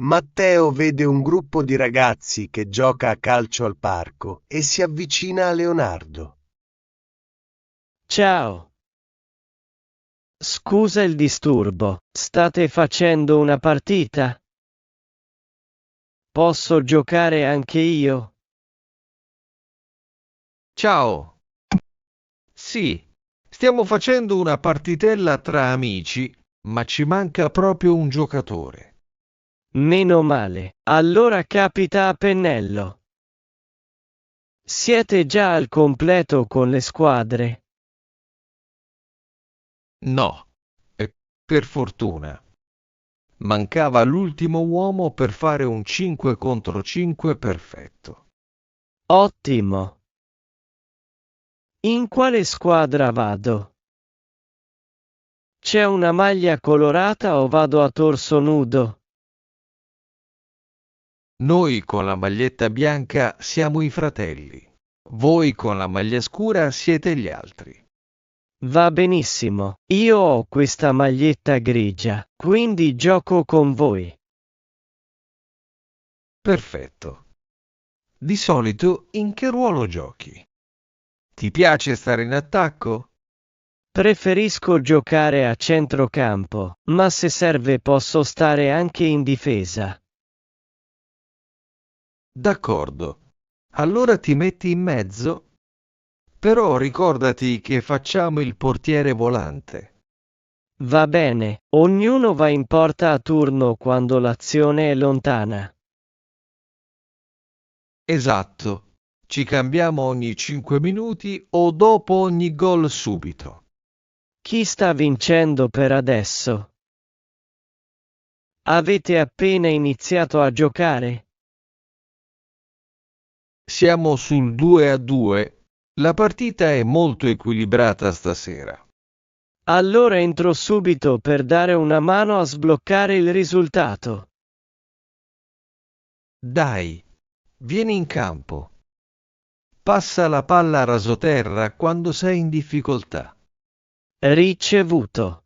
Matteo vede un gruppo di ragazzi che gioca a calcio al parco e si avvicina a Leonardo. Ciao. Scusa il disturbo, state facendo una partita? Posso giocare anche io? Ciao. Sì, stiamo facendo una partitella tra amici, ma ci manca proprio un giocatore. Meno male, allora capita a pennello. Siete già al completo con le squadre? No, e per fortuna. Mancava l'ultimo uomo per fare un 5 contro 5 perfetto. Ottimo. In quale squadra vado? C'è una maglia colorata o vado a torso nudo? Noi con la maglietta bianca siamo i fratelli. Voi con la maglia scura siete gli altri. Va benissimo, io ho questa maglietta grigia, quindi gioco con voi. Perfetto. Di solito in che ruolo giochi? Ti piace stare in attacco? Preferisco giocare a centrocampo, ma se serve posso stare anche in difesa. D'accordo. Allora ti metti in mezzo? Però ricordati che facciamo il portiere volante. Va bene, ognuno va in porta a turno quando l'azione è lontana. Esatto. Ci cambiamo ogni 5 minuti o dopo ogni gol subito. Chi sta vincendo per adesso? Avete appena iniziato a giocare? Siamo sul 2-2. La partita è molto equilibrata stasera. Allora entro subito per dare una mano a sbloccare il risultato. Dai, vieni in campo. Passa la palla a rasoterra quando sei in difficoltà. Ricevuto.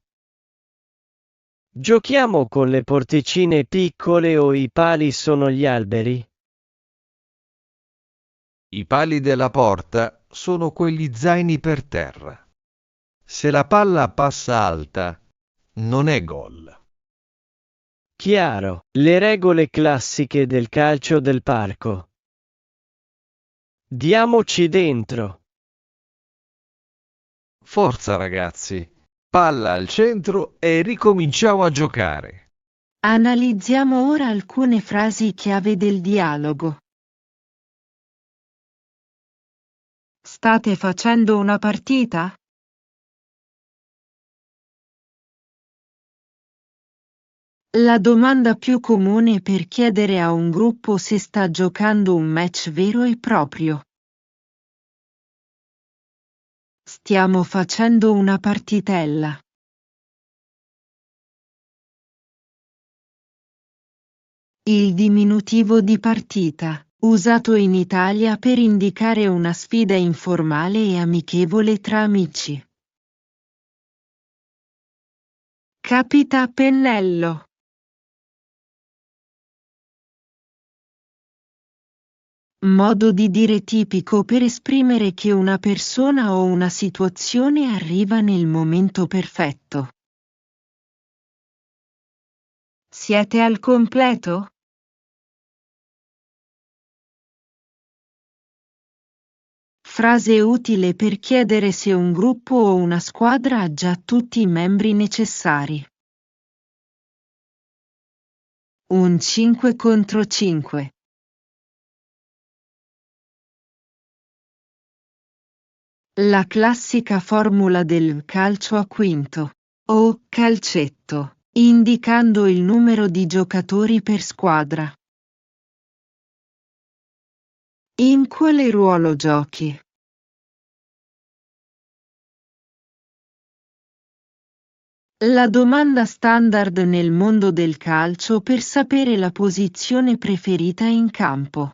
Giochiamo con le porticine piccole o i pali sono gli alberi? I pali della porta sono quegli zaini per terra. Se la palla passa alta, non è gol. Chiaro, le regole classiche del calcio del parco. Diamoci dentro. Forza ragazzi, palla al centro e ricominciamo a giocare. Analizziamo ora alcune frasi chiave del dialogo. State facendo una partita? La domanda più comune per chiedere a un gruppo se sta giocando un match vero e proprio. Stiamo facendo una partitella. Il diminutivo di partita, usato in Italia per indicare una sfida informale e amichevole tra amici. Capita a pennello. Modo di dire tipico per esprimere che una persona o una situazione arriva nel momento perfetto. Siete al completo? Frase utile per chiedere se un gruppo o una squadra ha già tutti i membri necessari. Un 5 contro 5. La classica formula del calcio a quinto, o calcetto, indicando il numero di giocatori per squadra. In quale ruolo giochi? La domanda standard nel mondo del calcio per sapere la posizione preferita in campo.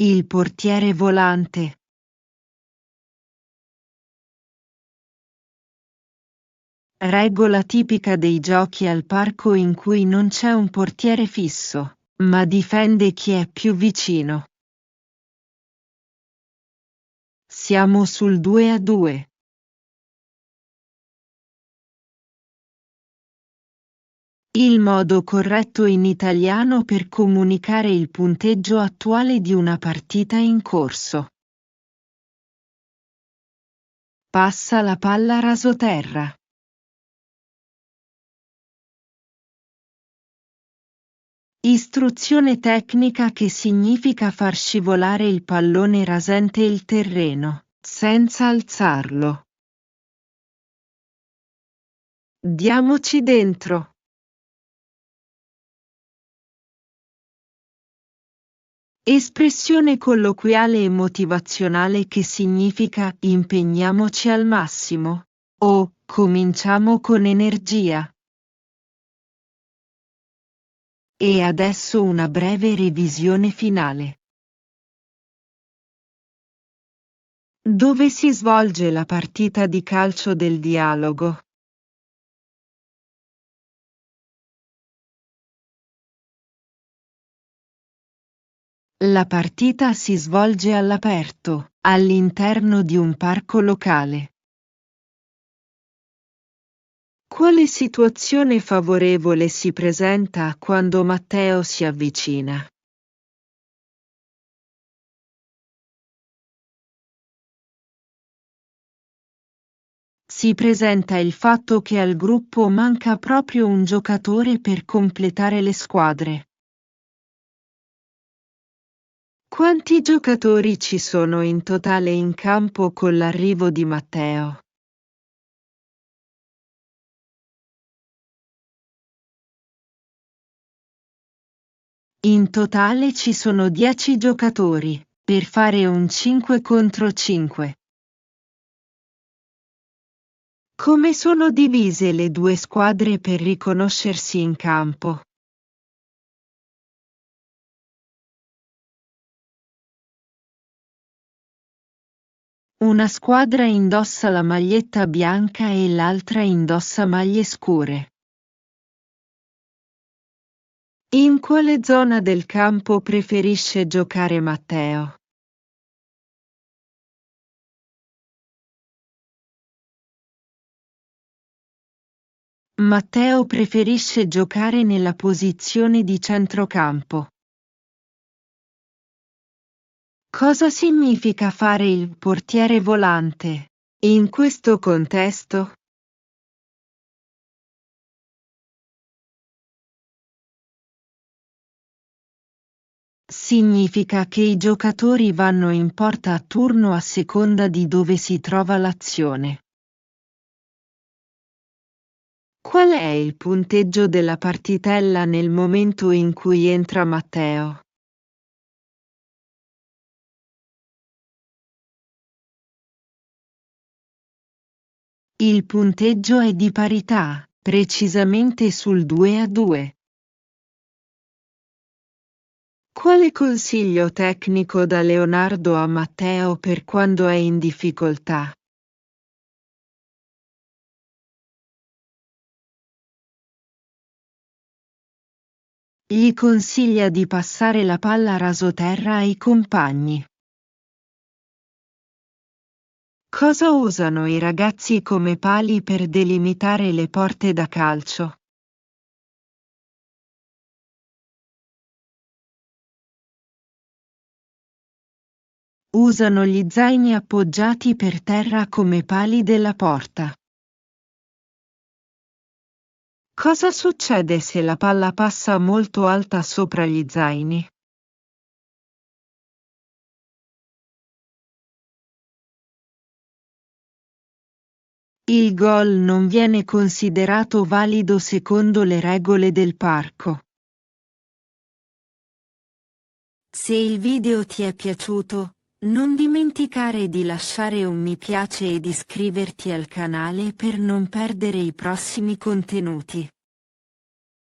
Il portiere volante. Regola tipica dei giochi al parco in cui non c'è un portiere fisso, ma difende chi è più vicino. Siamo sul 2-2. Il modo corretto in italiano per comunicare il punteggio attuale di una partita in corso. Passa la palla rasoterra. Istruzione tecnica che significa far scivolare il pallone rasente il terreno, senza alzarlo. Diamoci dentro. Espressione colloquiale e motivazionale che significa impegniamoci al massimo o cominciamo con energia. E adesso una breve revisione finale. Dove si svolge la partita di calcio del dialogo? La partita si svolge all'aperto, all'interno di un parco locale. Quale situazione favorevole si presenta quando Matteo si avvicina? Si presenta il fatto che al gruppo manca proprio un giocatore per completare le squadre. Quanti giocatori ci sono in totale in campo con l'arrivo di Matteo? In totale ci sono 10 giocatori, per fare un 5 contro 5. Come sono divise le due squadre per riconoscersi in campo? Una squadra indossa la maglietta bianca e l'altra indossa maglie scure. In quale zona del campo preferisce giocare Matteo? Matteo preferisce giocare nella posizione di centrocampo. Cosa significa fare il portiere volante in questo contesto? Significa che i giocatori vanno in porta a turno a seconda di dove si trova l'azione. Qual è il punteggio della partitella nel momento in cui entra Matteo? Il punteggio è di parità, precisamente sul 2-2. Quale consiglio tecnico dà Leonardo a Matteo per quando è in difficoltà? Gli consiglia di passare la palla rasoterra ai compagni. Cosa usano i ragazzi come pali per delimitare le porte da calcio? Usano gli zaini appoggiati per terra come pali della porta. Cosa succede se la palla passa molto alta sopra gli zaini? Il gol non viene considerato valido secondo le regole del parco. Se il video ti è piaciuto, non dimenticare di lasciare un mi piace ed iscriverti al canale per non perdere i prossimi contenuti.